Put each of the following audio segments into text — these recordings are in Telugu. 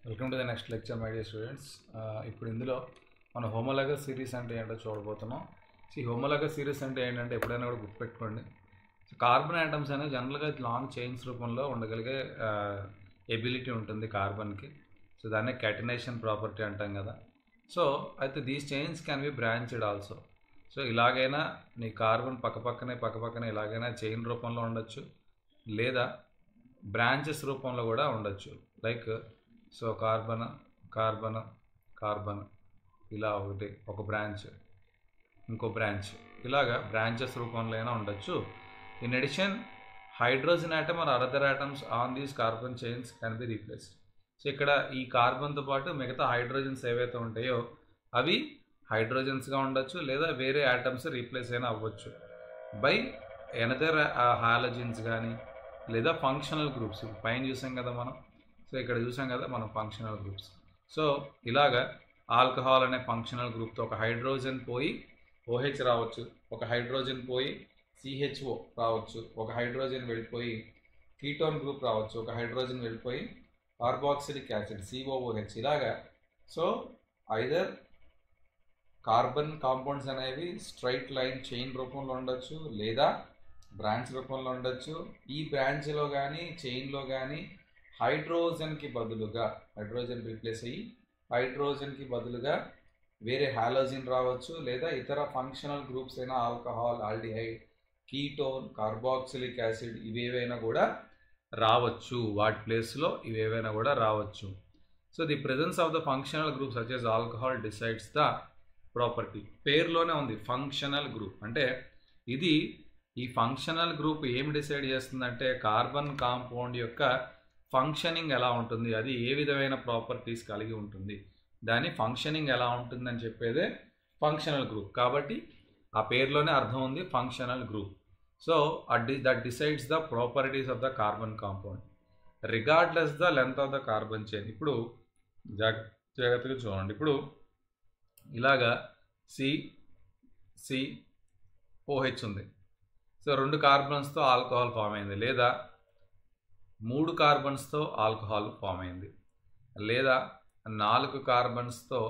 Welcome to the next lecture my dear students. ఇప్పుడు ఇందులో మన హోమోలాగస్ సిరీస్ అంటే ఏంటో చూడబోతున్నాం. హోమోలాగస్ సిరీస్ అంటే ఏంటంటే ఎప్పుడైనా కూడా గుర్తుపెట్టుకోండి. కార్బన్ ఆటమ్స్ అనేవి జనరల్గా లాంగ్ చైన్స్ రూపంలో ఉండగలిగే ఎబిలిటీ ఉంటుంది కార్బన్కి. సో దాన్నే క్యాటినేషన్ ప్రాపర్టీ అంటాం కదా. సో అయితే these chains can be branched also. So ఇలాగైనా నీ కార్బన్ పక్కపక్కనే ఇలాగైనా చైన్ రూపంలో ఉండొచ్చు, లేదా బ్రాంచెస్ రూపంలో కూడా ఉండొచ్చు. Like so carbon carbon carbon ఇలా ఒక బ్రాంచ్, ఇంకో బ్రాంచ్, ఇలాగా బ్రాంచెస్ రూపంలో అయినా ఉండొచ్చు. In addition hydrogen atom or other atoms on these carbon chains can be replaced. So ఇక్కడ ఈ కార్బన్తో పాటు మిగతా హైడ్రోజన్స్ ఏవైతే ఉంటాయో అవి హైడ్రోజన్స్గా ఉండొచ్చు, లేదా వేరే ఆటమ్స్ రీప్లేస్ అయినా అవ్వచ్చు బై ఎనదర్ హాలోజన్స్ కానీ, లేదా ఫంక్షనల్ గ్రూప్స్. పైన చూసాం కదా మనం, సో ఇక్కడ చూసాం కదా మనం ఫంక్షనల్ గ్రూప్స్. సో ఇలాగా ఆల్కహాల్ అనే ఫంక్షనల్ గ్రూప్తో ఒక హైడ్రోజన్ పోయి OH రావచ్చు, ఒక హైడ్రోజన్ పోయి CHO రావచ్చు, ఒక హైడ్రోజన్ వెళ్ళిపోయి కీటోన్ గ్రూప్ రావచ్చు, ఒక హైడ్రోజన్ వెళ్ళిపోయి కార్బాక్సిలిక్ యాసిడ్ COOH ఇలాగా. సో ఐదర్ కార్బన్ కాంపౌండ్స్ అనేవి స్ట్రైట్ లైన్ చైన్ రూపంలో ఉండొచ్చు, లేదా బ్రాంచ్ రూపంలో ఉండొచ్చు. ఈ బ్రాంచ్లో కానీ చైన్లో కానీ హైడ్రోజన్కి బదులుగా హైడ్రోజన్ రీప్లేస్ అయ్యి హైడ్రోజన్కి బదులుగా వేరే హాలోజిన్ రావచ్చు, లేదా ఇతర ఫంక్షనల్ గ్రూప్స్ అయిన alcohol, aldehyde, ketone, carboxylic acid ఇవేవైనా కూడా రావచ్చు. వాటి ప్లేస్లో ఇవేవైనా కూడా రావచ్చు. So the presence of the functional group such as alcohol decides the property. పేరులోనే ఉంది ఫంక్షనల్ గ్రూప్ అంటే ఇది. ఈ ఫంక్షనల్ గ్రూప్ ఏమి డిసైడ్ చేస్తుందంటే కార్బన్ కాంపౌండ్ యొక్క ఫంక్షనింగ్ ఎలా ఉంటుంది, అది ఏ విధమైన ప్రాపర్టీస్ కలిగి ఉంటుంది, దాని ఫంక్షనింగ్ ఎలా ఉంటుందని చెప్పేదే ఫంక్షనల్ గ్రూప్. కాబట్టి ఆ పేరులోనే అర్థం ఉంది, functional group. So that decides the properties of the carbon compound regardless the length of the carbon chain. ఇప్పుడు జాగ్రత్తగా చూడండి. ఇప్పుడు ఇలాగా COH ఉంది. సో 2 కార్బన్స్తో ఆల్కహాల్ ఫామ్ అయింది, లేదా 3 కార్బన్స్తో ఆల్కహాల్ ఫామ్ అయింది, లేదా 4 కార్బన్స్తో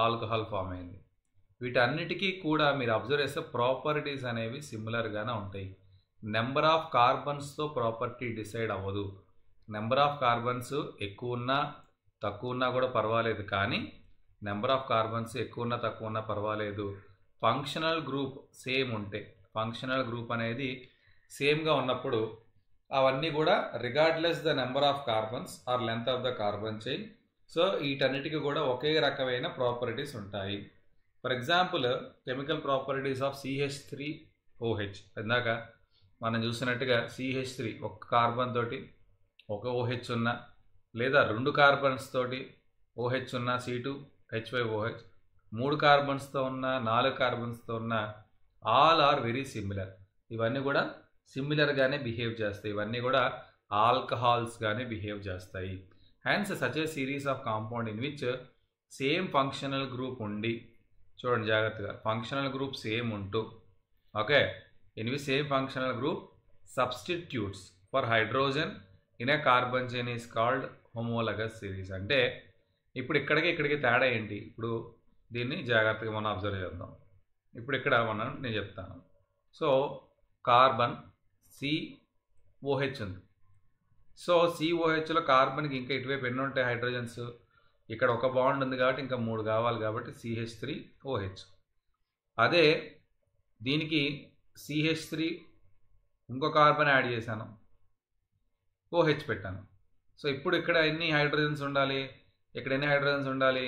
ఆల్కహాల్ ఫామ్ అయింది. వీటన్నిటికీ కూడా మీరు అబ్జర్వ్ చేస్తే ప్రాపర్టీస్ అనేవి సిమిలర్గానే ఉంటాయి. నెంబర్ ఆఫ్ కార్బన్స్తో ప్రాపర్టీ డిసైడ్ అవ్వదు. నెంబర్ ఆఫ్ కార్బన్స్ ఎక్కువ ఉన్నా తక్కువ ఉన్నా కూడా పర్వాలేదు, కానీ నెంబర్ ఆఫ్ కార్బన్స్ ఎక్కువ ఉన్నా తక్కువ ఉన్నా పర్వాలేదు. ఫంక్షనల్ గ్రూప్ సేమ్ ఉంటే, ఫంక్షనల్ గ్రూప్ అనేది సేమ్గా ఉన్నప్పుడు అవన్నీ కూడా regardless the number of carbons or length of the carbon chain. So వీటన్నిటికీ కూడా ఒకే రకమైన ప్రాపర్టీస్ ఉంటాయి. For example chemical properties of CH3OH. ఇందాక మనం చూసినట్టుగా CH3 ఒక కార్బన్ తోటి ఒక OH ఉన్న, లేదా 2 కార్బన్స్ తోటి OH ఉన్న C2H5OH, 3 కార్బన్స్తో ఉన్న, 4 కార్బన్స్తో ఉన్న, ఆల్ ఆర్ వెరీ సిమిలర్. ఇవన్నీ కూడా సిమిలర్గానే బిహేవ్ చేస్తాయి. ఇవన్నీ కూడా ఆల్కహాల్స్గానే బిహేవ్ చేస్తాయి. Hence such a series of compound in which same functional group ఉండి, చూడండి జాగ్రత్తగా, ఫంక్షనల్ గ్రూప్ సేమ్ ఉంటూ, okay, in which same functional group substitutes for hydrogen in a carbon chain is called homologous series. అంటే ఇప్పుడు ఇక్కడికి తేడా ఏంటి? ఇప్పుడు దీన్ని జాగ్రత్తగా మనం అబ్జర్వ్ చేద్దాం. ఇప్పుడు ఇక్కడ నేను చెప్తాను. సో కార్బన్ COH ఉంది. సో COHలో కార్బన్కి ఇంకా ఇటువైపు ఎన్ని ఉంటాయి హైడ్రోజన్స్? ఇక్కడ ఒక బాండ్ ఉంది కాబట్టి ఇంకా 3 కావాలి, కాబట్టి CH3OH. అదే దీనికి CH3 ఇంకో కార్బన్ యాడ్ చేశాను, OH పెట్టాను. సో ఇప్పుడు ఇక్కడ ఎన్ని హైడ్రోజన్స్ ఉండాలి? ఇక్కడ ఎన్ని హైడ్రోజన్స్ ఉండాలి?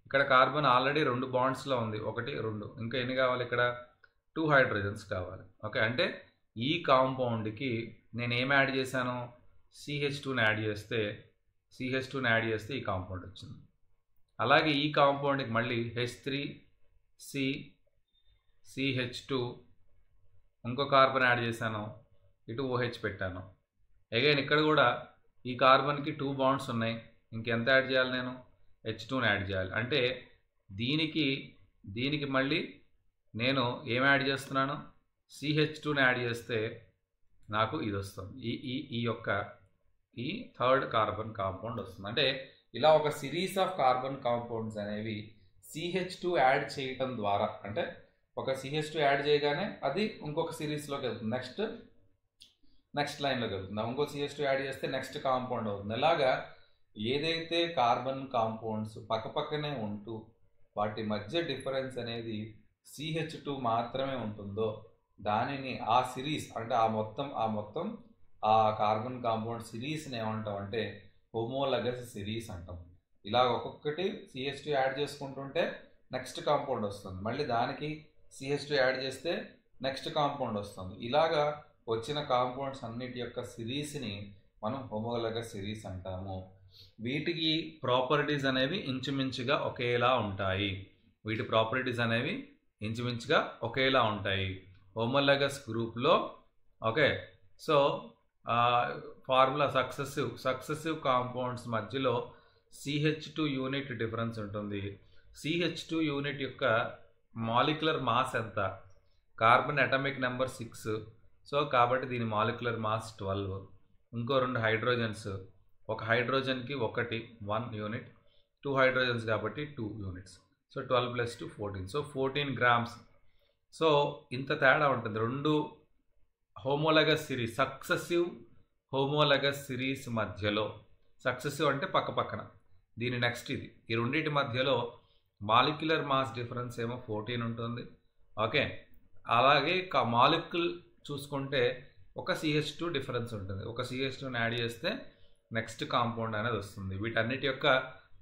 ఇక్కడ కార్బన్ ఆల్రెడీ 2 బాండ్స్లో ఉంది, 1 2, ఇంకా ఎన్ని కావాలి? ఇక్కడ 2 హైడ్రోజన్స్ కావాలి. ఓకే, అంటే ఈ కాంపౌండ్కి నేను ఏం యాడ్ చేశాను? CH2ని యాడ్ చేస్తే ఈ కాంపౌండ్ వచ్చింది. అలాగే ఈ కాంపౌండ్కి మళ్ళీ H3CH2 ఇంకో కార్బన్ యాడ్ చేశాను, ఇటు OH పెట్టాను. అగైన్ ఇక్కడ కూడా ఈ కార్బన్కి 2 బాండ్స్ ఉన్నాయి, ఇంకెంత యాడ్ చేయాలి? నేను H2ని యాడ్ చేయాలి. అంటే దీనికి మళ్ళీ నేను ఏం యాడ్ చేస్తున్నాను? CH2ని యాడ్ చేస్తే నాకు ఇది వస్తుంది. ఈ యొక్క థర్డ్ కార్బన్ కాంపౌండ్ వస్తుంది. అంటే ఇలా ఒక సిరీస్ ఆఫ్ కార్బన్ కాంపౌండ్స్ అనేవి CH2 యాడ్ చేయటం ద్వారా, అంటే ఒక CH2 యాడ్ చేయగానే అది ఇంకొక సిరీస్లోకి వెళ్తుంది, నెక్స్ట్ లైన్లోకి వెళ్తుంది, ఇంకో CH2 యాడ్ చేస్తే నెక్స్ట్ కాంపౌండ్ అవుతుంది. ఇలాగా ఏదైతే కార్బన్ కాంపౌండ్స్ పక్కపక్కనే ఉంటూ వాటి మధ్య డిఫరెన్స్ అనేది CH2 మాత్రమే ఉంటుందో దానిని ఆ సిరీస్, అంటే ఆ మొత్తం ఆ కార్బన్ కాంపౌండ్ సిరీస్ని ఏమంటాం అంటే హోమోలగస్ సిరీస్ అంటాం. ఇలా ఒక్కొక్కటి CH2 యాడ్ చేసుకుంటుంటే నెక్స్ట్ కాంపౌండ్ వస్తుంది, మళ్ళీ దానికి CH2 యాడ్ చేస్తే నెక్స్ట్ కాంపౌండ్ వస్తుంది. ఇలాగా వచ్చిన కాంపౌండ్స్ అన్నిటి యొక్క సిరీస్ని మనం హోమోలగస్ సిరీస్ అంటాము. వీటికి ప్రాపర్టీస్ అనేవి ఇంచుమించుగా ఒకేలా ఉంటాయి. హోమోలగస్ గ్రూప్లో. Okay, so formula successive compounds మధ్యలో CH2 యూనిట్ డిఫరెన్స్ ఉంటుంది. CH2 యూనిట్ యొక్క మాలిక్యులర్ మాస్ ఎంత? కార్బన్ అటామిక్ నెంబర్ 6, సో కాబట్టి దీని మాలిక్యులర్ మాస్ 12. ఇంకో 2 హైడ్రోజన్స్, ఒక హైడ్రోజన్కి 1 యూనిట్, 2 హైడ్రోజన్స్ కాబట్టి 2 units, so 12 + 2 14, so 14 grams. So ఇంత తేడా ఉంటుంది రెండు హోమోలగస్ సిరీస్, సక్సెసివ్ హోమోలగస్ సిరీస్ మధ్యలో. సక్సెసివ్ అంటే పక్కన, దీని నెక్స్ట్ ఇది, ఈ రెండింటి మధ్యలో మాలిక్యులర్ మాస్ డిఫరెన్స్ ఏమో 14 ఉంటుంది. ఓకే, అలాగే మాలిక్యుల్ చూసుకుంటే ఒక CH2 డిఫరెన్స్ ఉంటుంది, ఒక CH2ని యాడ్ చేస్తే నెక్స్ట్ కాంపౌండ్ అనేది వస్తుంది. వీటన్నిటి యొక్క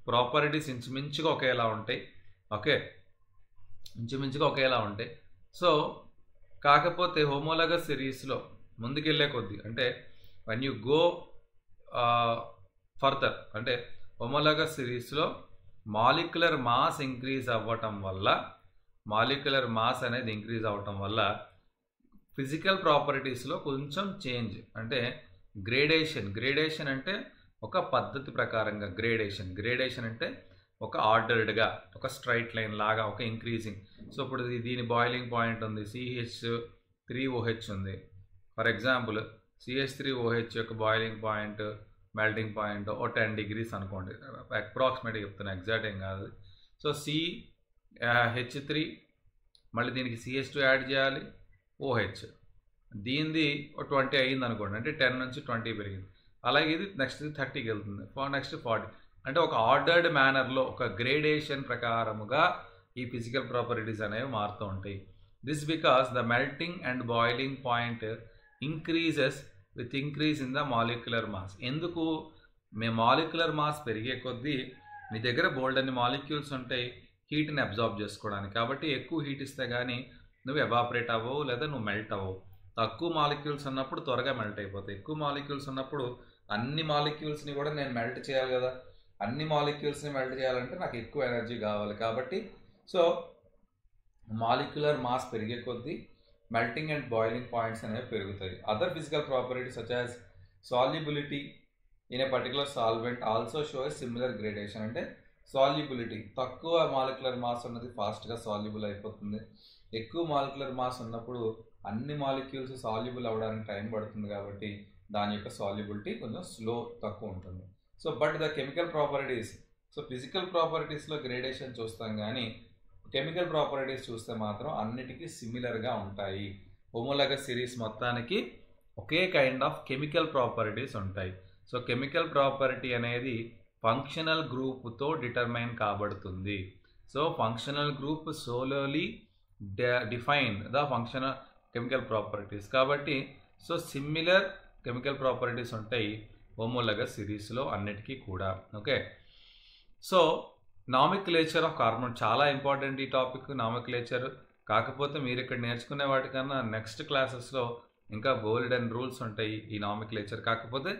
ప్రాపర్టీస్ ఇంచుమించుగా ఒకేలా ఉంటాయి. ఓకే, ఇంచుమించుగా ఒకేలా ఉంటాయి. సో కాకపోతే హోమోలగస్ సిరీస్లో ముందుకెళ్ళే కొద్దీ, అంటే వెన్ యూ గో ఫర్దర్, అంటే హోమోలగస్ సిరీస్లో మాలిక్యులర్ మాస్ ఇంక్రీజ్ అవ్వటం వల్ల, మాలిక్యులర్ మాస్ అనేది ఇంక్రీజ్ అవ్వటం వల్ల ఫిజికల్ ప్రాపర్టీస్లో కొంచెం చేంజ్, అంటే గ్రేడేషన్ అంటే ఒక పద్ధతి ప్రకారంగా గ్రేడేషన్ అంటే ఒక ఆర్డర్డ్గా, ఒక స్ట్రైట్ లైన్ లాగా, ఒక ఇంక్రీజింగ్. సో ఇప్పుడు దీని బాయిలింగ్ పాయింట్ ఉంది, CH3OH ఉంది. ఫర్ ఎగ్జాంపుల్ CH3OH యొక్క boiling point, melting point 10 degrees అనుకోండి, అప్రాక్సిమేట్గా చెప్తున్నా, ఎగ్జాక్ట్ ఏం కాదు. సో CH3, మళ్ళీ దీనికి CH2 యాడ్ చేయాలి, OH, దీనిది 20 అయ్యింది అనుకోండి, అంటే 10 నుంచి 20 పెరిగింది. అలాగే ఇది నెక్స్ట్ 30కి వెళ్తుంది, నెక్స్ట్ 40, అంటే ఒక ఆర్డర్డ్ మేనర్లో, ఒక గ్రేడేషన్ ప్రకారముగా ఈ ఫిజికల్ ప్రాపర్టీస్ అనేవి మారుతూ ఉంటాయి. This because the melting and boiling point increases with increase in the molecular mass. ఎందుకు? మీ మాలిక్యులర్ మాస్ పెరిగే కొద్దీ మీ దగ్గర బోల్డ్ అన్ని మాలిక్యూల్స్ ఉంటాయి హీట్ని అబ్జార్బ్ చేసుకోవడానికి, కాబట్టి ఎక్కువ హీట్ ఇస్తే కానీ నువ్వు ఎవాపరేట్ అవ్వవు లేదా నువ్వు మెల్ట్ అవ్వవు. తక్కువ మాలిక్యూల్స్ ఉన్నప్పుడు త్వరగా మెల్ట్ అయిపోతాయి, ఎక్కువ మాలిక్యూల్స్ ఉన్నప్పుడు అన్ని మాలిక్యూల్స్ని కూడా నేను మెల్ట్ చేయాలి కదా, అన్ని మాలిక్యూల్స్ని మెల్ట్ చేయాలంటే నాకు ఎక్కువ ఎనర్జీ కావాలి. కాబట్టి సో మాలిక్యులర్ మాస్ పెరిగే కొద్దీ మెల్టింగ్ అండ్ బాయిలింగ్ పాయింట్స్ అనేవి పెరుగుతాయి. Other physical properties such as solubility in a particular solvent also shows similar gradation. అంటే సాల్యుబిలిటీ, తక్కువ మాలిక్యులర్ మాస్ ఉన్నది ఫాస్ట్గా సాల్యుబుల్ అయిపోతుంది, ఎక్కువ మాలిక్యులర్ మాస్ ఉన్నప్పుడు అన్ని మాలిక్యూల్స్ సాల్యుబుల్ అవ్వడానికి టైం పడుతుంది, కాబట్టి దాని యొక్క సాల్యుబిలిటీ కొంచెం తక్కువ ఉంటుంది. So but the chemical properties, so physical ప్రాపర్టీస్లో గ్రేడేషన్ చూస్తాం కానీ కెమికల్ ప్రాపర్టీస్ చూస్తే మాత్రం అన్నిటికీ సిమిలర్గా ఉంటాయి. హోమోలగస్ సిరీస్ మొత్తానికి ఒకే కైండ్ ఆఫ్ కెమికల్ ప్రాపర్టీస్ ఉంటాయి. సో కెమికల్ ప్రాపర్టీ అనేది ఫంక్షనల్ గ్రూప్తో డిటర్మైన్ కాబడుతుంది. So functional group solely define the functional chemical properties. కాబట్టి సో సిమిలర్ కెమికల్ ప్రాపర్టీస్ ఉంటాయి హోమోలగస్ సిరీస్లో అన్నిటికీ కూడా. Okay, so nomenclature of carbon చాలా ఇంపార్టెంట్ ఈ టాపిక్, నామిక్లేచర్. కాకపోతే మీరు ఇక్కడ నేర్చుకునే వాటికన్నా నెక్స్ట్ క్లాసెస్లో ఇంకా బోల్డ్ అండ్ రూల్స్ ఉంటాయి ఈ నామిక్లేచర్. కాకపోతే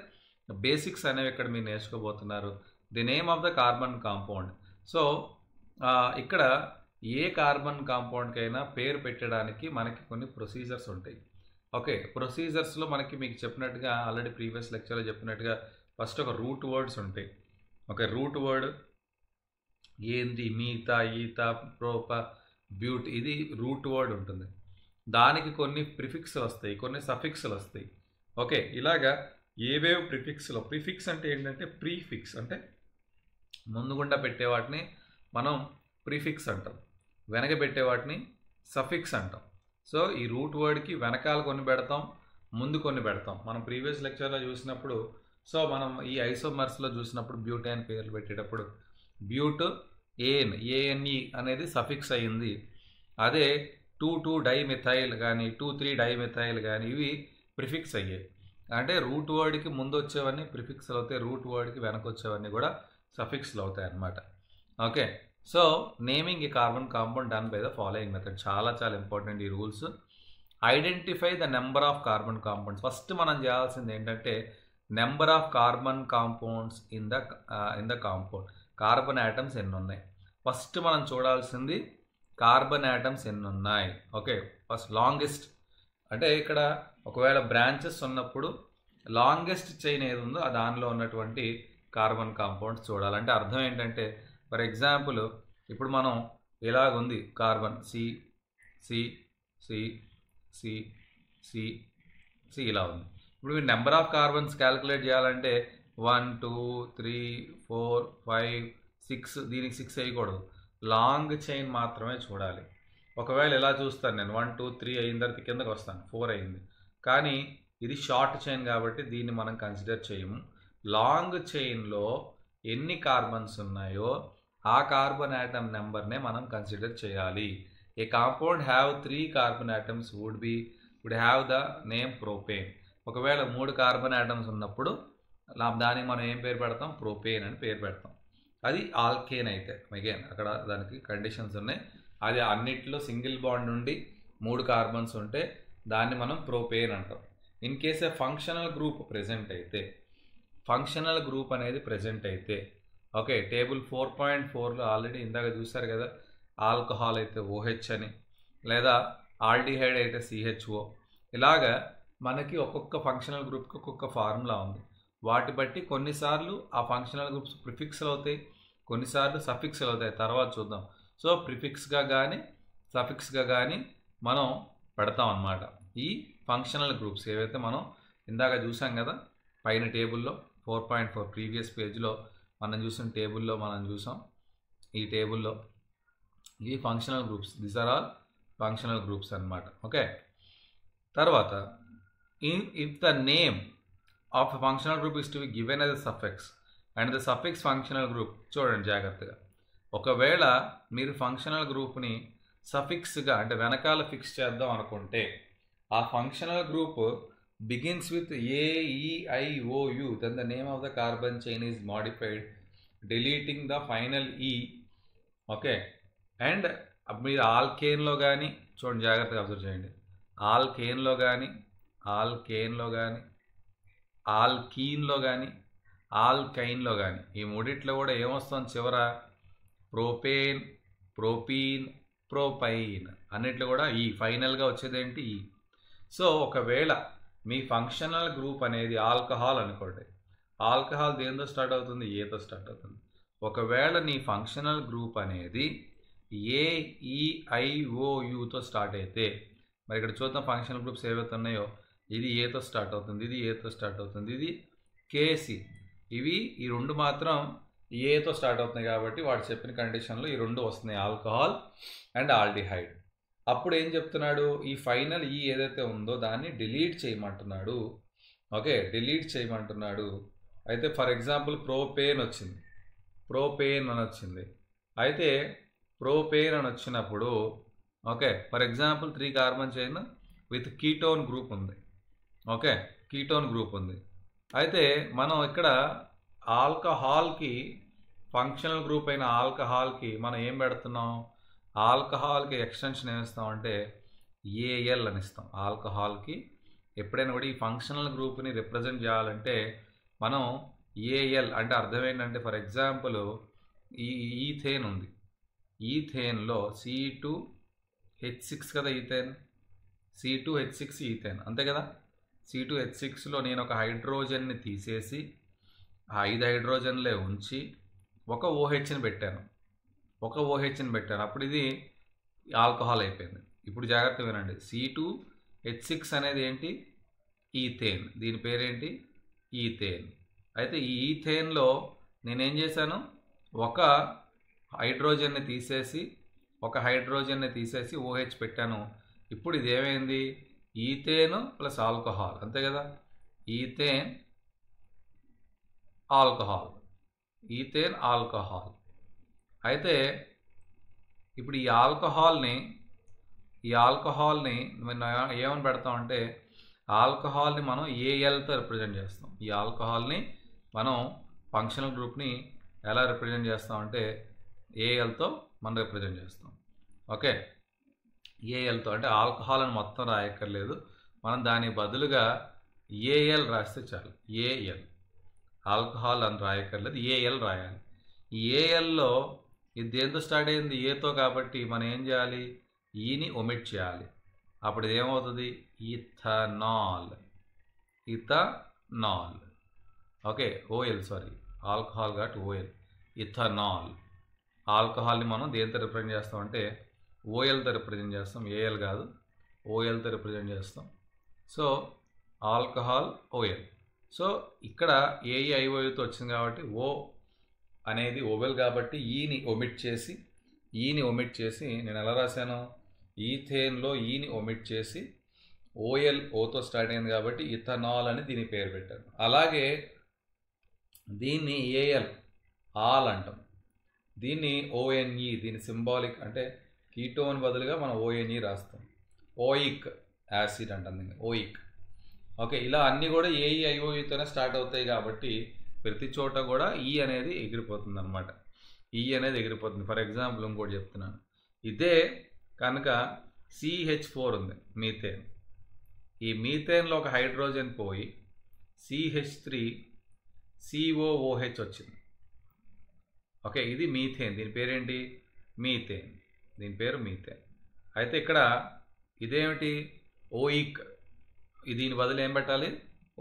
బేసిక్స్ అనేవి ఇక్కడ మీరు నేర్చుకోబోతున్నారు. The name of the carbon compound. So ఇక్కడ ఏ కార్బన్ కాంపౌండ్కైనా పేరు పెట్టడానికి మనకి కొన్ని ప్రొసీజర్స్ ఉంటాయి. ఓకే, ప్రొసీజర్స్లో మనకి మీకు చెప్పినట్టుగా ఆల్రెడీ ప్రీవియస్ లెక్చర్లో చెప్పినట్టుగా ఫస్ట్ ఒక రూట్ వర్డ్స్ ఉంటాయి. ఓకే, రూట్ వర్డ్ ఏంది, మీత, ఈత, ప్రోప, బ్యూట్, ఇది రూట్ వర్డ్ ఉంటుంది. దానికి కొన్ని ప్రిఫిక్స్లు వస్తాయి, కొన్ని సఫిక్స్లు వస్తాయి. ఓకే, ఇలాగా ఏవేవి ప్రిఫిక్స్లో, ప్రిఫిక్స్ అంటే ఏంటంటే ప్రీఫిక్స్, అంటే ముందు గుండా పెట్టే వాటిని మనం ప్రిఫిక్స్ అంటాం, వెనక పెట్టే వాటిని సఫిక్స్ అంటాం. సో ఈ రూట్ వర్డ్కి వెనకాల కొన్ని పెడతాం, ముందు కొన్ని పెడతాం. మనం ప్రీవియస్ లెక్చర్లో చూసినప్పుడు, సో మనం ఈ ఐసోమర్స్లో చూసినప్పుడు బ్యూటేన్ పేర్లు పెట్టేటప్పుడు బ్యూట్ ఏఎన్ఈ అనేది సఫిక్స్ అయ్యింది. అదే 2,2 డైమిథైల్ కానీ 2,3 డైమిథైల్ కానీ ఇవి ప్రిఫిక్స్ అయ్యాయి. అంటే రూట్ వర్డ్కి ముందు వచ్చేవన్నీ ప్రిఫిక్స్లు అవుతాయి, రూట్ వర్డ్కి వెనక వచ్చేవన్నీ కూడా సఫిక్స్లు అవుతాయి అన్నమాట. Okay, so naming A carbon compound done by the following method. చాలా చాలా ఇంపార్టెంట్ ఈ rules. Identify the number of carbon compounds. First మనం చేయాల్సింది ఏంటంటే number of carbon compounds in the compound. Carbon atoms ఎన్ని ఉన్నాయి ఫస్ట్ మనం చూడాల్సింది. కార్బన్ యాటమ్స్ ఎన్ని ఉన్నాయి. ఓకే, ఫస్ట్ లాంగెస్ట్ అంటే ఇక్కడ ఒకవేళ బ్రాంచెస్ ఉన్నప్పుడు లాంగెస్ట్ చైన్ ఏది ఉందో దానిలో ఉన్నటువంటి కార్బన్ కాంపౌండ్స్ చూడాలంటే అర్థం ఏంటంటే, ఫర్ ఎగ్జాంపుల్ ఇప్పుడు మనం ఇలాగుంది carbon C C C C C C ఇలా ఉంది. ఇప్పుడు మీరు నెంబర్ ఆఫ్ కార్బన్స్ క్యాలిక్యులేట్ చేయాలంటే 1 2 3 4 5 6 దీనికి 6 వేయకూడదు, లాంగ్ చైన్ మాత్రమే చూడాలి. ఒకవేళ ఇలా చూస్తాను నేను 1 2 3 అయిన తర్వాత కిందకు వస్తాను 4 అయింది, కానీ ఇది షార్ట్ చైన్ కాబట్టి దీన్ని మనం కన్సిడర్ చేయము. లాంగ్ చైన్లో ఎన్ని కార్బన్స్ ఉన్నాయో ఆ కార్బన్ యాటమ్ నెంబర్నే మనం కన్సిడర్ చేయాలి. A compound have 3 carbon atoms would have the name propane. ఒకవేళ 3 కార్బన్ యాటమ్స్ ఉన్నప్పుడు దానికి మనం ఏం పేరు పెడతాం, ప్రోపేన్ అని పేరు పెడతాం. అది ఆల్కేన్ అయితే అగైన్ అక్కడ దానికి కండిషన్స్ ఉన్నాయి. అది అన్నిట్లో సింగిల్ బాండ్ నుండి 3 కార్బన్స్ ఉంటే దాన్ని మనం ప్రోపేన్ అంటాం. In case A functional group present అయితే, ఫంక్షనల్ గ్రూప్ అనేది ప్రెజెంట్ అయితే, ఓకే టేబుల్ 4.4లో ఆల్రెడీ ఇందాక చూసారు కదా, ఆల్కహాల్ అయితే OH అని, లేదా ఆల్డిహైడ్ అయితే CHO. ఇలాగా మనకి ఒక్కొక్క ఫంక్షనల్ గ్రూప్కి ఒక్కొక్క ఫార్ములా ఉంది. వాటి బట్టి కొన్నిసార్లు ఆ ఫంక్షనల్ గ్రూప్స్ ప్రిఫిక్స్లు అవుతాయి, కొన్నిసార్లు సఫిక్స్లు అవుతాయి, తర్వాత చూద్దాం. సో ప్రిఫిక్స్గా కానీ సఫిక్స్గా కానీ మనం పెడతాం అన్నమాట ఈ ఫంక్షనల్ గ్రూప్స్ ఏవైతే మనం ఇందాక చూసాం కదా పైన టేబుల్లో 4.4 ప్రీవియస్ పేజ్లో మనం చూసిన టేబుల్లో మనం చూసాం. ఈ టేబుల్లో ఈ functional groups, these are all functional groups అన్నమాట. ఓకే, తర్వాత if the name of a functional group is to be given as a suffix and the suffix functional group, చూడండి జాగ్రత్తగా, ఒకవేళ మీరు ఫంక్షనల్ గ్రూప్ని సఫిక్స్గా అంటే వెనకాల ఫిక్స్ చేద్దాం అనుకుంటే ఆ functional group begins with AEIOU, then the name of the carbon chain is modified deleting the final E. Okay, and మీరు ఆల్కేన్లో కానీ చూడండి జాగ్రత్తగా అబ్జర్వ్ చేయండి, ఆల్కేన్లో కానీ ఆల్కీన్లో కానీ ఆల్కైన్లో కానీ ఈ మూడిట్లో కూడా ఏమొస్తుంది చివర, ప్రోపేన్ ప్రోపీన్ ప్రోపైన్ అన్నిట్లో కూడా ఈ ఫైనల్గా వచ్చేది ఏంటి ఈ. సో ఒకవేళ మీ ఫంక్షనల్ గ్రూప్ అనేది ఆల్కహాల్ అనుకోండి, ఆల్కహాల్ దేనితో స్టార్ట్ అవుతుంది, ఏతో స్టార్ట్ అవుతుంది. ఒకవేళ నీ ఫంక్షనల్ గ్రూప్ అనేది AEIOUతో స్టార్ట్ అయితే, మరి ఇక్కడ చూద్దాం ఫంక్షనల్ గ్రూప్స్ ఏవైతే ఉన్నాయో, ఇది ఏతో స్టార్ట్ అవుతుంది, ఇది ఏతో స్టార్ట్ అవుతుంది, ఇది KC, ఇవి ఈ రెండు మాత్రం ఏతో స్టార్ట్ అవుతున్నాయి కాబట్టి వాడు చెప్పిన కండిషన్లో ఈ రెండు వస్తున్నాయి, ఆల్కహాల్ అండ్ ఆల్డిహైడ్. అప్పుడు ఏం చెప్తున్నాడు, ఈ ఫైనల్ ఈ ఏదైతే ఉందో దాన్ని డిలీట్ చేయమంటున్నాడు. ఓకే, డిలీట్ చేయమంటున్నాడు. అయితే ఫర్ ఎగ్జాంపుల్ ప్రోపేన్ వచ్చింది, ప్రోపేన్ అని వచ్చింది. అయితే ప్రోపేన్ అని వచ్చినప్పుడు okay for example 3 carbon chain with ketone group ఉంది. ఓకే, కీటోన్ గ్రూప్ ఉంది. అయితే మనం ఇక్కడ ఆల్కహాల్కి ఫంక్షనల్ గ్రూప్ అయిన ఆల్కహాల్కి మనం ఏం పెడుతున్నాం, ఆల్కహాల్కి ఎక్స్టెన్షన్ ఏమిస్తాం అంటే AL అని ఇస్తాం. ఆల్కహాల్కి ఎప్పుడైనా కూడా ఈ ఫంక్షనల్ గ్రూప్ని రిప్రజెంట్ చేయాలంటే మనం AL అంటే అర్థం ఏంటంటే, ఫర్ ఎగ్జాంపుల్ ఈ ఈథేన్ ఉంది, ఈథేన్లో C2H6 కదా ఈథేన్, C2H6 ఈథేన్ అంతే కదా. C2H6లో నేను ఒక హైడ్రోజన్ని తీసేసి 5 హైడ్రోజన్లే ఉంచి ఒక OHని పెట్టాను, అప్పుడు ఇది ఆల్కహాల్ అయిపోయింది. ఇప్పుడు జాగ్రత్త వినండి, C2H6 అనేది ఏంటి, ఈథేన్, దీని పేరేంటి ఈథేన్. అయితే ఈ ఈథేన్లో నేనేం చేశాను, ఒక హైడ్రోజన్ని తీసేసి OH పెట్టాను. ఇప్పుడు ఇది ఏమైంది? ఈథేన్ ప్లస్ ఆల్కహాల్, అంతే కదా, ఈథేన్ ఆల్కహాల్. అయితే ఇప్పుడు ఈ ఆల్కహాల్ని ఏమని పెడతామంటే, ఆల్కహాల్ని మనం ALతో రిప్రజెంట్ చేస్తాం. ఈ ఆల్కహాల్ని మనం ఫంక్షనల్ గ్రూప్ని ఎలా రిప్రజెంట్ చేస్తామంటే ALతో మనం రిప్రజెంట్ చేస్తాం. ఓకే, ALతో అంటే ఆల్కహాల్ అని మొత్తం రాయక్కర్లేదు, మనం దానికి బదులుగా AL రాస్తే చాలు. AL, ఆల్కహాల్ అని రాయక్కర్లేదు, AL రాయాలి. ఈ ALలో ఇది దేంతో స్టార్ట్ అయింది? ఏతో, కాబట్టి మనం ఏం చేయాలి? ఈని ఒమిట్ చేయాలి. అప్పుడు ఇది ఏమవుతుంది? Ethanol. Okay, OL, sorry, alcohol కాబట్టి OL, ఇథనాల్. ఆల్కహాల్ని మనం దేంతో రిప్రజెంట్ చేస్తామంటే OLతో రిప్రజెంట్ చేస్తాం, AL కాదు, OLతో రిప్రజెంట్ చేస్తాం. So alcohol OL. సో ఇక్కడ AEIOUతో వచ్చింది కాబట్టి O అనేది ఓవెల్ కాబట్టి ఈని ఒమిట్ చేసి నేను ఎలా రాశాను? ఈథేన్లో ఈని ఒమిట్ చేసి OL, ఓతో స్టార్ట్ అయింది కాబట్టి ఇథనాల్ అని దీని పేరు పెట్టాను. అలాగే దీన్ని AL, ఆల్ అంటాం. దీన్ని ONE, దీని సింబాలిక్ అంటే కీటోన్ బదులుగా మనం ONE రాస్తాం. ఓయిక్ యాసిడ్ అంటాం దీన్ని, ఓయిక్. ఓకే, ఇలా అన్నీ కూడా AEIOUతోనే స్టార్ట్ అవుతాయి కాబట్టి ప్రతి చోట కూడా ఈ అనేది ఎగిరిపోతుంది అనమాట. ఫర్ ఎగ్జాంపుల్ ఇంకోటి చెప్తున్నాను. ఇదే కనుక CH4 ఉంది, మీథేన్. ఈ మీథేన్లో ఒక హైడ్రోజన్ పోయి CH3COOH వచ్చింది. ఓకే, ఇది మీథేన్. దీని పేరేంటి? మీథేన్. దీని పేరు మీథేన్. అయితే ఇక్కడ ఇదేమిటి? ఓయిక్. దీని బదులు ఏం పెట్టాలి?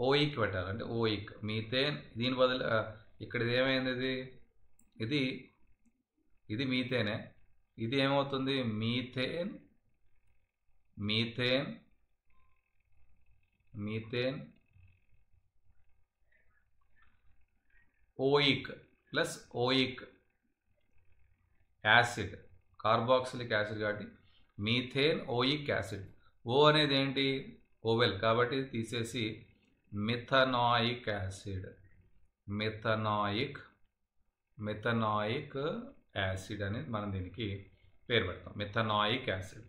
ఓయిక్ పెట్టాలి. అంటే ఓయిక్, మీథేన్. దీని బదులు ఇక్కడ ఇది ఏమైంది? ఇది మీథేనే. ఇది ఏమవుతుంది? Methane oic plus oic acid, carboxylic acid కాబట్టి మీథేన్ ఓయిక్ యాసిడ్. O అనేది ఏంటి? ఓవెల్ కాబట్టి ఇది తీసేసి మిథనాయిక్ యాసిడ్, మిథనాయిక్ అనేది మనం దీనికి పేరు పెడతాం, మిథనాయిక్ యాసిడ్.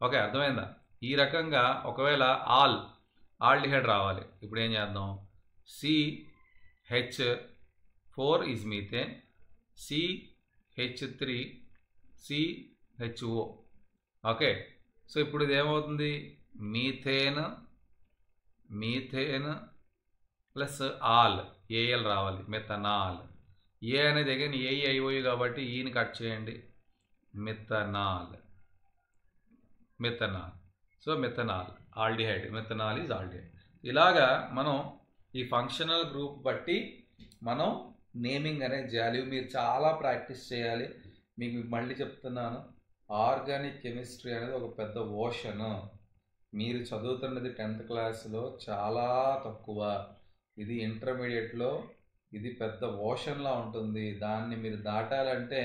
ఓకే, అర్థమైందా? ఈ రకంగా ఒకవేళ ఆల్డిహైడ్ రావాలి. ఇప్పుడు ఏం చేద్దాం? CH4 is methane, CH3CHO. Okay, so ఇప్పుడు ఇది ఏమవుతుంది? మీథేన్ ప్లస్ AL రావాలి, మెథనాల్. ఏ అనేది అగైన్ AEIOU కాబట్టి ఈని కట్ చేయండి, methanol. So methanol, aldehyde, methanol is aldehyde. ఇలాగా మనం ఈ ఫంక్షనల్ గ్రూప్ బట్టి మనం నేమింగ్ అనేది చేయాలి. మీరు చాలా ప్రాక్టీస్ చేయాలి. మీకు మళ్ళీ చెప్తున్నాను, ఆర్గానిక్ కెమిస్ట్రీ అనేది ఒక పెద్ద ఓషన్. మీరు చదువుతున్నది 10th క్లాస్లో చాలా తక్కువ, ఇది ఇంటర్మీడియట్లో ఇది పెద్ద ఓషన్లా ఉంటుంది. దాన్ని మీరు దాటాలంటే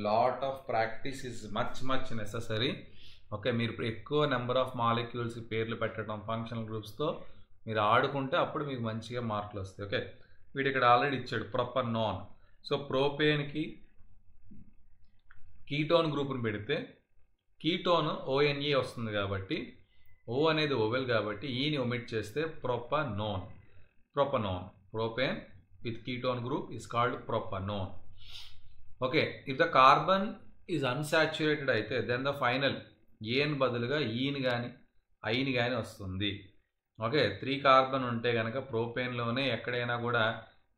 lot of practice is much necessary. Okay, మీరు ఎక్కువ నెంబర్ ఆఫ్ మాలిక్యూల్స్ పేర్లు పెట్టడం, ఫంక్షనల్ గ్రూప్స్తో మీరు ఆడుకుంటే అప్పుడు మీకు మంచిగా మార్కులు వస్తాయి. ఓకే, వీడు ఇక్కడ ఆల్రెడీ ఇచ్చాడు ప్రొపనాన్. సో ప్రోపేన్కి కీటోన్ గ్రూప్ని పెడితే కీటోన్ ONE వస్తుంది కాబట్టి O అనేది ఓవెల్ కాబట్టి ఈని ఒమిట్ చేస్తే propanone. Propane with ketone group is called propanone. Okay, if the carbon is unsaturated అయితే దెన్ ద ఫైనల్ ఏని బదులుగా ఈని కానీ ఐని కానీ వస్తుంది. ఓకే, 3 కార్బన్ ఉంటే కనుక ప్రోపేన్లోనే ఎక్కడైనా కూడా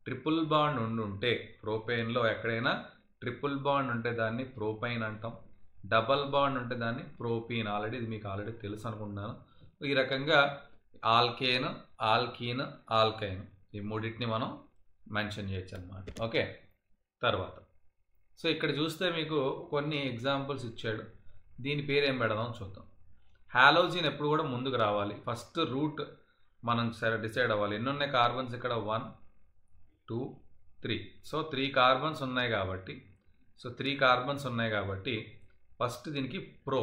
ట్రిపుల్ బాండ్ ఉంటే, ప్రోపేన్లో ఎక్కడైనా ట్రిపుల్ బాండ్ ఉంటే దాన్ని ప్రోపైన్ అంటాం, డబల్ బాండ్ ఉంటే దాన్ని ప్రోపీన్. ఇది మీకు ఆల్రెడీ తెలుసు అనుకుంటున్నాను. ఈ రకంగా ఆల్కేన్, ఆల్కైన్ ఈ మూడింటిని మనం మెన్షన్ చేయొచ్చు అన్నమాట. ఓకే, తర్వాత సో ఇక్కడ చూస్తే మీకు కొన్ని ఎగ్జాంపుల్స్ ఇచ్చాడు. దీని పేరు ఏం పెడదాం చూద్దాం. హాలోజిన్ ఎప్పుడు కూడా ముందుకు రావాలి. ఫస్ట్ రూట్ మనం సరే డిసైడ్ అవ్వాలి. ఎన్ని ఉన్నాయి కార్బన్స్ ఇక్కడ? 1 2 3. సో 3 కార్బన్స్ ఉన్నాయి కాబట్టి ఫస్ట్ దీనికి ప్రో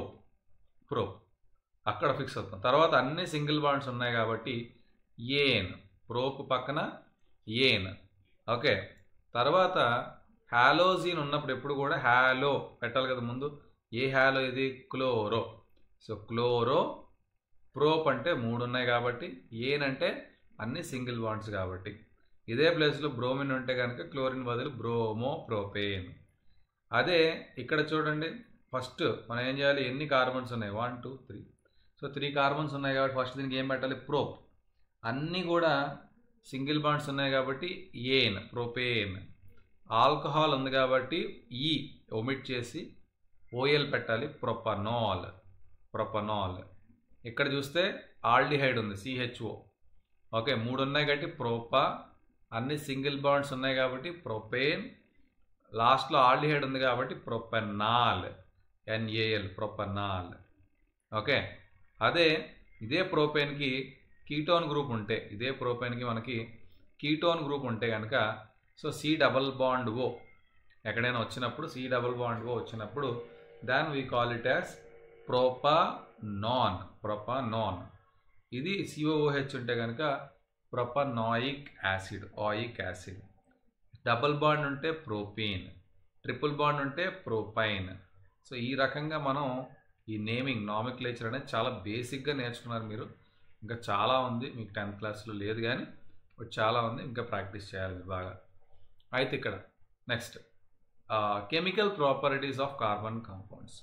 అక్కడ ఫిక్స్ అవుతాం. తర్వాత అన్ని సింగిల్ బాండ్స్ ఉన్నాయి కాబట్టి ఏన్, ప్రోప్ పక్కన ఏన్. ఓకే, తర్వాత హాలోజీన్ ఉన్నప్పుడు ఎప్పుడు కూడా హాలో పెట్టాలి కదా ముందు. ఏ హాలో ఇది? క్లోరో. సో క్లోరో, ప్రోప్ అంటే 3 ఉన్నాయి కాబట్టి, ఏన్ అంటే అన్ని సింగిల్ బాండ్స్ కాబట్టి. ఇదే ప్లేస్లో బ్రోమిన్ ఉంటే కనుక క్లోరిన్ బదులు బ్రోమో ప్రోపేన్. అదే ఇక్కడ చూడండి, ఫస్ట్ మనం ఏం చేయాలి? ఎన్ని కార్బన్స్ ఉన్నాయి? 1 2 3. సో 3 కార్బన్స్ ఉన్నాయి కాబట్టి ఫస్ట్ దీనికి ఏం పెట్టాలి? ప్రోప్. అన్నీ కూడా సింగిల్ బాండ్స్ ఉన్నాయి కాబట్టి ఏన్, ప్రోపేన్. ఆల్కహాల్ ఉంది కాబట్టి ఈ ఒమిట్ చేసి ఓఎల్ పెట్టాలి, ప్రొపనాల్. ఇక్కడ చూస్తే ఆల్డిహైడ్ ఉంది, సిహెచ్ఓ. ఓకే, 3 ఉన్నాయి కాబట్టి ప్రోపా. అన్ని సింగిల్ బాండ్స్ ఉన్నాయి కాబట్టి ప్రొపేన్. లాస్ట్లో ఆల్డిహైడ్ ఉంది కాబట్టి ప్రొపెనాల్, ఎన్ఏఎల్, ప్రొపెనాల్. ఓకే, అదే ఇదే ప్రోపేన్కి కీటోన్ గ్రూప్ ఉంటే, మనకి కీటోన్ గ్రూప్ ఉంటే కనుక so C double bond O ఎక్కడైనా వచ్చినప్పుడు, సి డబల్ బాండ్ ఓ వచ్చినప్పుడు then we call it as propanone. ఇది సిఓఓహెచ్ ఉంటే కనుక ప్రొపనాయిక్ యాసిడ్. డబల్ బాండ్ ఉంటే ప్రోపీన్, ట్రిపుల్ బాండ్ ఉంటే ప్రోపైన్. సో ఈ రకంగా మనం ఈ నేమింగ్, నామిక్లేచర్ అనేది చాలా బేసిక్గా నేర్చుకున్నారు మీరు. ఇంకా చాలా ఉంది, మీకు 10th క్లాస్లో లేదు కానీ చాలా ఉంది, ఇంకా ప్రాక్టీస్ చేయాలి బాగా. అయితే ఇక్కడ next chemical properties of carbon compounds.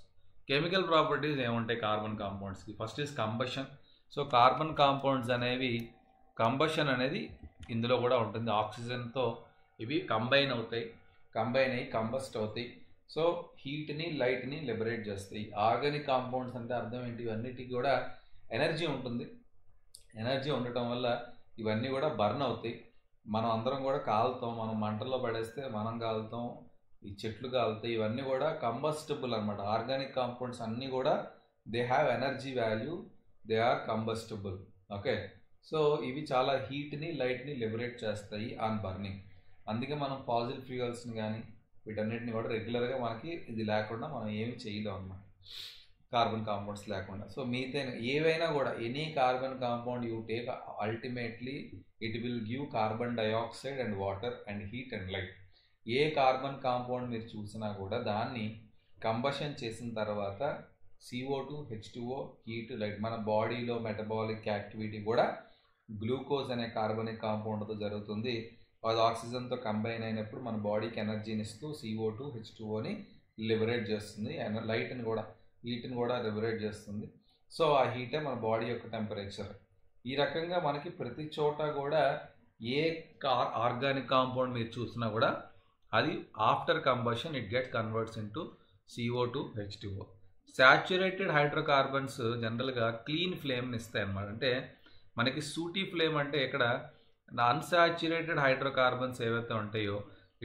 Chemical properties ఏముంటాయి కార్బన్ కాంపౌండ్స్కి? First is combustion. So carbon compounds అనేవి, కంబషన్ అనేది ఇందులో కూడా ఉంటుంది. ఆక్సిజన్తో ఇవి కంబైన్ అయ్యి కంబస్ట్ అవుతాయి. సో హీట్ని, లైట్ని లిబరేట్ చేస్తాయి. ఆర్గానిక్ కాంపౌండ్స్ అంటే అర్థం ఏంటి? ఇవన్నిటికి కూడా ఎనర్జీ ఉంటుంది. ఎనర్జీ ఉండటం వల్ల ఇవన్నీ కూడా బర్న్ అవుతాయి. మనం అందరం కూడా కాలుతాం, మనం మంటల్లో పడేస్తే మనం కాలుతాం, ఈ చెట్లు కాలుతాయి. ఇవన్నీ కూడా కంబస్టబుల్ అనమాట. ఆర్గానిక్ కాంపౌండ్స్ అన్నీ కూడా they have energy value, they are combustible. Okay, so ఇవి చాలా హీట్ని, లైట్ని లిబరేట్ చేస్తాయి ఆన్ బర్నింగ్. అందుకే మనం ఫాజిల్ ఫ్యూయల్స్ని కానీ వీటన్నిటిని కూడా రెగ్యులర్గా మనకి ఇది లేకుండా మనం ఏమి చేయలేం అన్నమాట, కార్బన్ కాంపౌండ్స్ లేకుండా. సో మీథేన్ ఏవైనా కూడా any carbon compound you take, ultimately it will give carbon dioxide and water and heat and light. A carbon compound మీరు చూసినా కూడా దాన్ని కంబషన్ చేసిన తర్వాత CO2, H2O, హీట్, లైట్. మన బాడీలో మెటబాలిక్ యాక్టివిటీ కూడా గ్లూకోజ్ అనే కార్బనిక్ కాంపౌండ్తో జరుగుతుంది. అది ఆక్సిజన్తో కంబైన్ అయినప్పుడు మన బాడీకి ఎనర్జీని ఇస్తూ CO2, H2Oని లిబరేట్ చేస్తుంది. లైట్ని కూడా, హీట్ని కూడా లిబరేట్ చేస్తుంది. సో ఆ హీటే మన బాడీ యొక్క టెంపరేచర్. ఈ రకంగా మనకి ప్రతి చోట కూడా ఏ ఆర్గానిక్ కాంపౌండ్ మీరు చూసినా కూడా అది after combustion it get converts into CO2, H2O. Saturated hydrocarbons జనరల్గా క్లీన్ ఫ్లేమ్ని ఇస్తాయి అన్నమాట. అంటే మనకి సూటీ ఫ్లేమ్ అంటే ఇక్కడ అన్సాచ్యురేటెడ్ హైడ్రోకార్బన్స్ ఏవైతే ఉంటాయో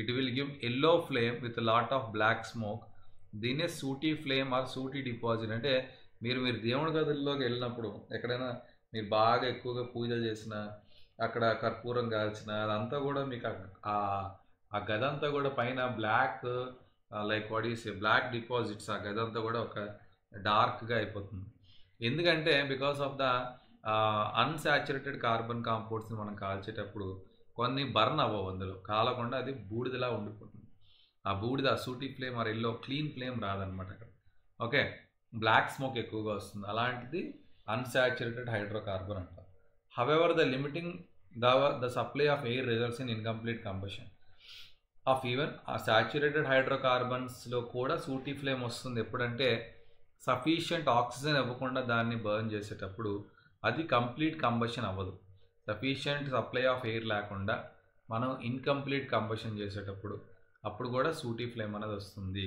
it will give yellow flame with lot of black smoke. దీన్నే sooty flame or sooty deposit. అంటే మీరు దేవుడి గదుల్లోకి వెళ్ళినప్పుడు, ఎక్కడైనా మీరు బాగా ఎక్కువగా పూజలు చేసిన, అక్కడ కర్పూరం కాల్చిన, అదంతా కూడా మీకు ఆ గదంతా కూడా పైన black, like what is black deposits, ఆ గదంతా కూడా ఒక డార్క్గా అయిపోతుంది. ఎందుకంటే because of the unsaturated carbon కాంపౌండ్స్ని మనం కాల్చేటప్పుడు కొన్ని బర్న్ అవ్వవు, అందులో కాలకుండా అది బూడిదలా ఉండిపోతుంది. ఆ బూడిద sooty flame or yellow clean flame రాదనమాట అక్కడ. ఓకే, బ్లాక్ స్మోక్ ఎక్కువగా వస్తుంది. అలాంటిది అన్సాచురేటెడ్ హైడ్రోకార్బన్ అంటారు. However the limiting the supply of air results in incomplete combustion of even ఆ సాచ్యురేటెడ్ హైడ్రోకార్బన్స్లో కూడా సూటీ ఫ్లేమ్ వస్తుంది. ఎప్పుడంటే సఫిషియంట్ ఆక్సిజన్ ఇవ్వకుండా దాన్ని బర్న్ చేసేటప్పుడు అది కంప్లీట్ కంబషన్ అవ్వదు. సఫిషియంట్ సప్లై ఆఫ్ ఎయిర్ లేకుండా మనం ఇన్కంప్లీట్ కంబషన్ చేసేటప్పుడు అప్పుడు కూడా సూటీ ఫ్లేమ్ అనేది వస్తుంది.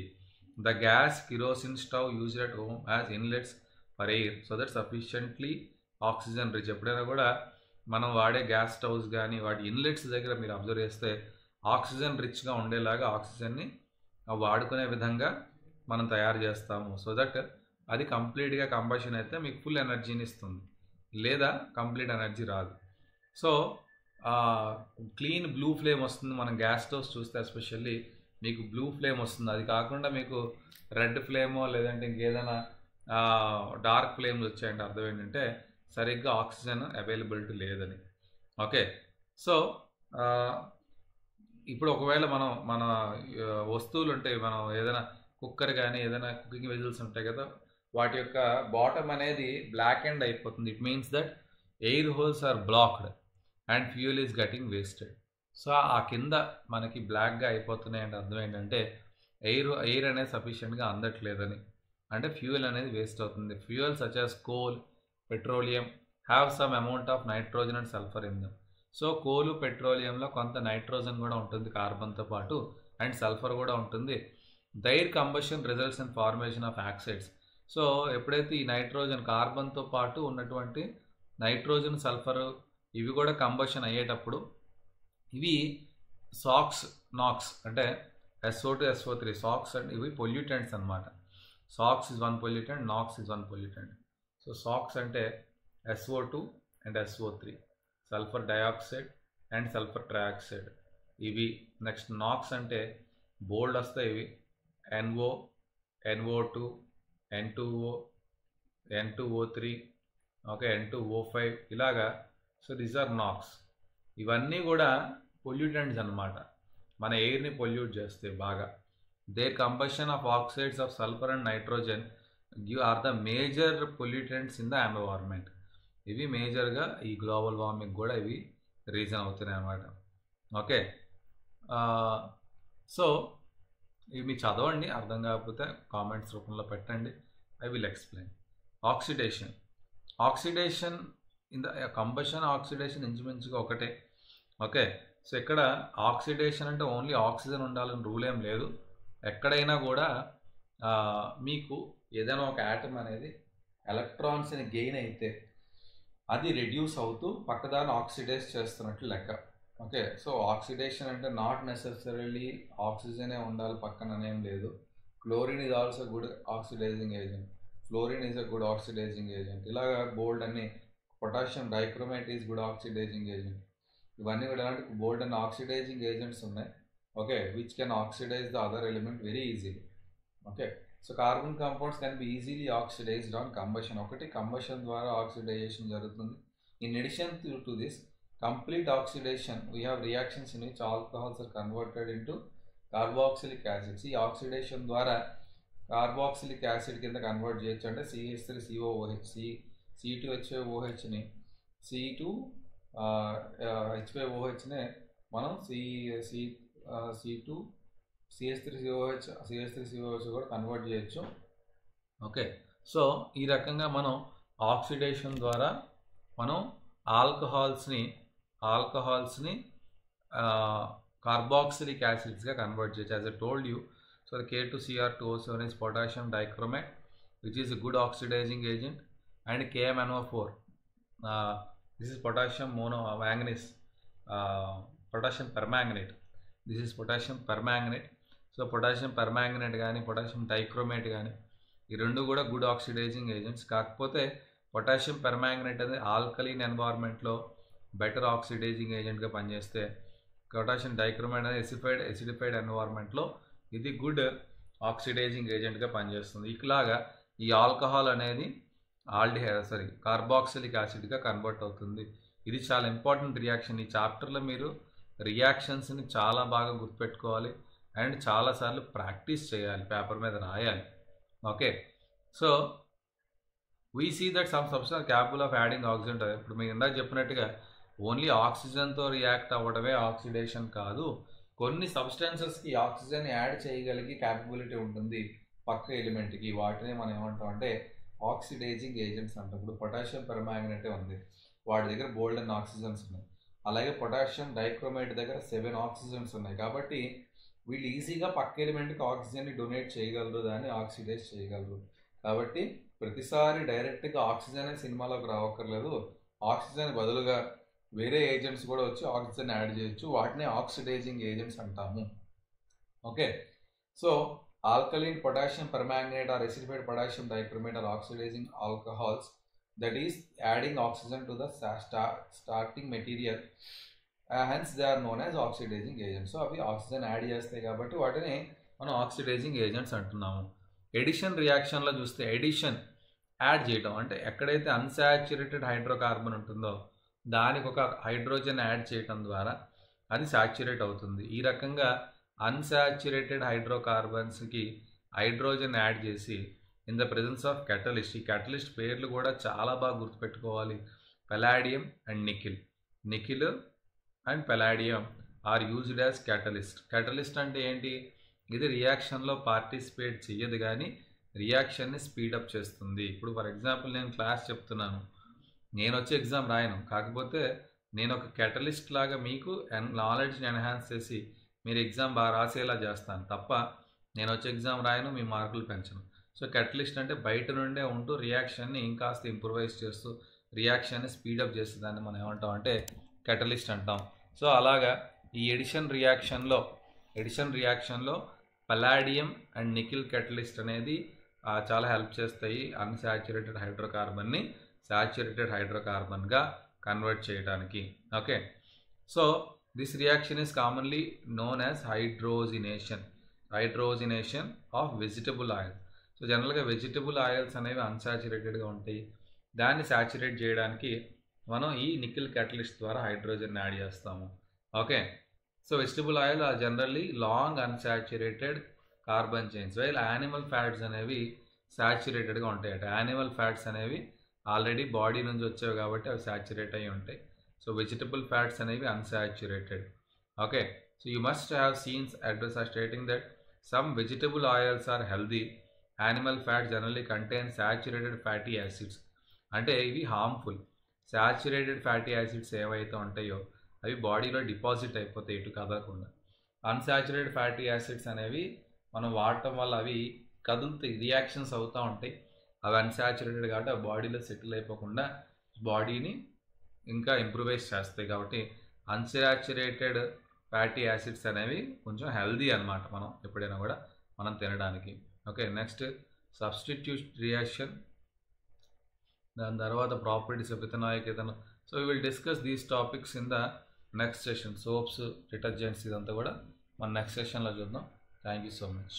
The gas kerosene stove used at home as inlets for air so that sufficiently oxygen rich. ఎప్పుడైనా కూడా మనం వాడే గ్యాస్ స్టవ్స్ కానీ వాటి ఇన్లెట్స్ దగ్గర మీరు అబ్జర్వ్ చేస్తే ఆక్సిజన్ రిచ్గా ఉండేలాగా ఆక్సిజన్ని వాడుకునే విధంగా మనం తయారు చేస్తాము. సో దట్ అది కంప్లీట్గా కంబషన్ అయితే మీకు ఫుల్ ఎనర్జీని ఇస్తుంది, లేదా కంప్లీట్ ఎనర్జీ రాదు. సో క్లీన్ బ్లూ ఫ్లేమ్ వస్తుంది. మనం గ్యాస్ స్టవ్స్ చూస్తే ఎస్పెషల్లీ మీకు బ్లూ ఫ్లేమ్ వస్తుంది. అది కాకుండా మీకు రెడ్ ఫ్లేమో లేదంటే ఇంకేదైనా డార్క్ ఫ్లేమ్స్ వచ్చాయంటే అర్థం ఏంటంటే సరిగ్గా ఆక్సిజన్ అవైలబిలిటీ లేదని. ఓకే, సో ఇప్పుడు ఒకవేళ మన వస్తువులు ఉంటాయి, మనం ఏదైనా కుక్కర్ కానీ ఏదైనా కుకింగ్ వెజిల్స్ ఉంటాయి కదా, వాటి యొక్క బాటమ్ అనేది బ్లాక్ అండ్ అయిపోతుంది. It means that air holes are blocked and fuel is getting wasted. So ఆ కింద మనకి బ్లాక్గా అయిపోతున్నాయి అంటే అర్థం ఏంటంటే ఎయిర్ అనేది సఫిషియెంట్గా అందట్లేదని, అంటే ఫ్యూయల్ అనేది వేస్ట్ అవుతుంది. Fuel such as coal, petroleum have some amount of nitrogen and sulphur in dum. So కోలు పెట్రోలియంలో కొంత నైట్రోజన్ కూడా ఉంటుంది కార్బన్తో పాటు, అండ్ సల్ఫర్ కూడా ఉంటుంది. Their combustion results in formation of oxides. So ఎప్పుడైతే ఈ నైట్రోజన్ కార్బన్తో పాటు ఉన్నటువంటి నైట్రోజన్, సల్ఫర్ ఇవి కూడా కంబషన్ అయ్యేటప్పుడు ఇవి నాక్స్ అంటే SO2 SO3 సాక్స్ అండ్ ఇవి పొల్యూటెంట్స్ అనమాట. SOx is one pollutant, NOx is one pollutant. So SOx అంటే SO2 and SO3, sulphur dioxide and sulphur trioxide ఇవి. నెక్స్ట్ నాక్స్ అంటే బోల్డ్ వస్తాయి ఇవి, NO, NO2, N2O, N2O3, okay, N2O5 ఇలాగా. So these are NOx. ఇవన్నీ కూడా పొల్యూటెంట్స్ అనమాట, మన ఎయిర్ని పొల్యూట్ చేస్తాయి బాగా. There combustion of oxides of sulphur and nitrogen are the major pollutants in the environment. ఇవి మేజర్గా ఈ గ్లోబల్ వార్మింగ్ కూడా ఇవి రీజన్ అవుతున్నాయి అన్నమాట. ఓకే, సో ఇవి మీరు చదవండి, అర్థం కాకపోతే కామెంట్స్ రూపంలో పెట్టండి, I will explain. Oxidation in the combustion, oxidation ఇంచుమించుగా ఒకటే. ఓకే, సో ఇక్కడ ఆక్సిడేషన్ అంటే ఓన్లీ ఆక్సిజన్ ఉండాలని రూల్ ఏం లేదు. ఎక్కడైనా కూడా మీకు ఏదైనా ఒక యాటమ్ అనేది ఎలక్ట్రాన్స్ని గెయిన్ అయితే అది రెడ్యూస్ అవుతూ పక్కదాన్ని ఆక్సిడైజ్ చేస్తున్నట్లు లెక్క. ఓకే, సో ఆక్సిడేషన్ అంటే నాట్ నెసెసరీలీ ఆక్సిజనే ఉండాలి పక్కననేం లేదు. Chlorine is also good oxidising agent, fluorine is a good oxidising agent. ఇలాగా బోల్డ్ అన్ని, potassium dichromate is good oxidising agent. ఇవన్నీ కూడా ఎలాంటి బోల్డ్ అండ్ ఆక్సిడైజింగ్ ఏజెంట్స్ ఉన్నాయి. Okay, which can oxidise the other element very easily. Okay, so carbon compounds can be easily oxidised on combustion. ఒకటి కంబషన్ ద్వారా ఆక్సిడైజేషన్ జరుగుతుంది. In addition to this complete oxidation we have reactions in which alcohols are converted into carboxylic acids. ఈ ఆక్సిడేషన్ ద్వారా కార్బాక్సిలిక్ యాసిడ్ కింద కన్వర్ట్ చేయొచ్చు. అంటే CH3COOH, C2H5OHని C2H5OHనే మనం CH3COH కూడా కన్వర్ట్ చేయొచ్చు. ఓకే, సో ఈ రకంగా మనం ఆక్సిడేషన్ ద్వారా మనం ఆల్కహాల్స్ని కార్బాక్సిలిక్ యాసిడ్స్గా కన్వర్ట్ చేయొచ్చు. As I told you, so K2Cr2O7 is potassium dichromate which is a good oxidizing agent, and KMnO4 this is potassium manganese, potassium permanganate, this is potassium permanganate. So potassium permanganate కానీ పొటాషియం డైక్రోమేట్ కానీ ఈ రెండు కూడా గుడ్ ఆక్సిడైజింగ్ ఏజెంట్స్. కాకపోతే పొటాషియం పర్మాంగనేట్ అనేది ఆల్కలీన్ ఎన్వైర్న్మెంట్లో బెటర్ ఆక్సిడైజింగ్ ఏజెంట్గా పనిచేస్తే, పొటాషియం డైక్రోమేట్ అనేది ఎసిడిఫైడ్ ఎన్వైర్న్మెంట్లో ఇది గుడ్ ఆక్సిడైజింగ్ ఏజెంట్గా పనిచేస్తుంది. ఇలాగా ఈ ఆల్కహాల్ అనేది కార్బాక్సిలిక్ యాసిడ్గా కన్వర్ట్ అవుతుంది. ఇది చాలా ఇంపార్టెంట్ రియాక్షన్. ఈ చాప్టర్లో మీరు రియాక్షన్స్ని చాలా బాగా గుర్తుపెట్టుకోవాలి అండ్ చాలాసార్లు ప్రాక్టీస్ చేయాలి, పేపర్ మీద రాయాలి. Okay, so we see that some substance capable of adding oxygen. ఇప్పుడు మీరు ఇందాక చెప్పినట్టుగా ఓన్లీ ఆక్సిజన్తో రియాక్ట్ అవ్వడమే ఆక్సిడేషన్ కాదు, కొన్ని సబ్స్టెన్సెస్కి ఆక్సిజన్ యాడ్ చేయగలిగే క్యాపబిలిటీ ఉంటుంది పక్క ఎలిమెంట్కి. వాటిని మనం ఏమంటాం అంటే ఆక్సిడైజింగ్ ఏజెంట్స్ అంటాం. ఇప్పుడు పొటాషియం పెర్మాంగనేటే ఉంది, వాటి దగ్గర బోల్డ్ అండ్ ఆక్సిజన్స్ ఉన్నాయి. అలాగే పొటాషియం డైక్రోమేట్ దగ్గర 7 ఆక్సిజన్స్ ఉన్నాయి. కాబట్టి వీళ్ళు ఈజీగా పక్క ఎలిమెంట్కి ఆక్సిజన్ని డొనేట్ చేయగలరు, దాన్ని ఆక్సిడైజ్ చేయగలరు. కాబట్టి ప్రతిసారి డైరెక్ట్గా ఆక్సిజన్ సినిమాలోకి రావక్కర్లేదు, ఆక్సిజన్ బదులుగా వేరే ఏజెంట్స్ కూడా వచ్చి ఆక్సిజన్ యాడ్ చేయొచ్చు. వాటిని ఆక్సిడైజింగ్ ఏజెంట్స్ అంటాము. Okay, so alkaline potassium permanganate or acidified potassium dichromate are oxidizing alcohols, that is adding oxygen to the starting material hence they are known as oxidising agents. So అవి ఆక్సిజన్ యాడ్ చేస్తాయి కాబట్టి వాటిని మనం ఆక్సిడైజింగ్ ఏజెంట్స్ అంటున్నాము. ఎడిషన్ రియాక్షన్లో చూస్తే ఎడిషన్ యాడ్ చేయడం అంటే ఎక్కడైతే అన్సాచురేటెడ్ హైడ్రోకార్బన్ ఉంటుందో దానికి ఒక హైడ్రోజన్ యాడ్ చేయడం ద్వారా అది సాచురేట్ అవుతుంది. ఈ రకంగా అన్సాచురేటెడ్ హైడ్రోకార్బన్స్కి హైడ్రోజన్ యాడ్ చేసి in the presence of catalyst, ఈ క్యాటలిస్ట్ పేర్లు కూడా చాలా బాగా గుర్తుపెట్టుకోవాలి. Palladium and nickel. Nickel and palladium are used as catalyst. Catalyst అంటే ఏంటి? ఇది రియాక్షన్లో పార్టిసిపేట్ చెయ్యదు కానీ రియాక్షన్ని స్పీడప్ చేస్తుంది. ఇప్పుడు ఫర్ ఎగ్జాంపుల్ నేను క్లాస్ చెప్తున్నాను, నేను వచ్చి ఎగ్జామ్ రాయను, కాకపోతే నేను ఒక క్యాటలిస్ట్ లాగా మీకు నాలెడ్జ్ని ఎన్హాన్స్ చేసి మీరు ఎగ్జామ్ బాగా రాసేలా చేస్తాను తప్ప నేను వచ్చి ఎగ్జామ్ రాయను, మీ మార్కులు పెంచను. సో క్యాటలిస్ట్ అంటే బయట నుండే ఉంటూ రియాక్షన్ని ఇంకాస్త ఇంప్రూవైజ్ చేస్తూ రియాక్షన్ని స్పీడప్ చేసేదాన్ని మనం ఏమంటాం అంటే క్యాటలిస్ట్ అంటాం. సో అలాగా ఈ ఎడిషన్ రియాక్షన్లో పలాడియం అండ్ నికిల్ క్యాటలిస్ట్ అనేది చాలా హెల్ప్ చేస్తాయి అన్సాచురేటెడ్ హైడ్రోకార్బన్ని సాచురేటెడ్ హైడ్రోకార్బన్గా కన్వర్ట్ చేయడానికి. Okay, so this reaction is commonly known as hydrogenation of vegetable oil. So జనరల్గా వెజిటబుల్ ఆయిల్స్ అనేవి అన్సాచురేటెడ్గా ఉంటాయి, దాన్ని సాచురేట్ చేయడానికి మనం ఈ నికిల్ క్యాటలిస్ట్ ద్వారా హైడ్రోజన్ యాడ్ చేస్తాము. Okay, so vegetable oil are generally long unsaturated carbon chains, while animal fats అనేవి సాచురేటెడ్గా ఉంటాయి. యానిమల్ ఫ్యాట్స్ అనేవి ఆల్రెడీ బాడీ నుంచి వచ్చేవి కాబట్టి అవి సాచురేట్ అయి ఉంటాయి. సో వెజిటబుల్ ఫ్యాట్స్ అనేవి unsaturated. Okay, so you must have seens address or stating that some vegetable oils are healthy, animal fat generally contain saturated fatty acids. అంటే ఇవి హార్మ్ఫుల్. సాచురేటెడ్ ఫ్యాటీ యాసిడ్స్ ఏవైతే ఉంటాయో అవి బాడీలో డిపాజిట్ అయిపోతాయి ఇటు కదలకుండా. అన్సాచురేటెడ్ ఫ్యాటీ యాసిడ్స్ అనేవి మనం వాడటం వల్ల అవి కదులుతాయి, రియాక్షన్స్ అవుతూ ఉంటాయి. అవి అన్సాచురేటెడ్ కాబట్టి అవి బాడీలో సెటిల్ అయిపోకుండా బాడీని ఇంకా ఇంప్రూవైజ్ చేస్తాయి. కాబట్టి అన్సాచురేటెడ్ ఫ్యాటీ యాసిడ్స్ అనేవి కొంచెం హెల్దీ అనమాట మనం ఎప్పుడైనా కూడా మనం తినడానికి. ఓకే, నెక్స్ట్ సబ్స్టిట్యూట్ రియాక్షన్, దాని తర్వాత properties of ethanoic ethanol. So we will discuss these topics in the next session. Soaps, detergents ఇదంతా కూడా మన నెక్స్ట్ సెషన్లో చూద్దాం. Thank you so much.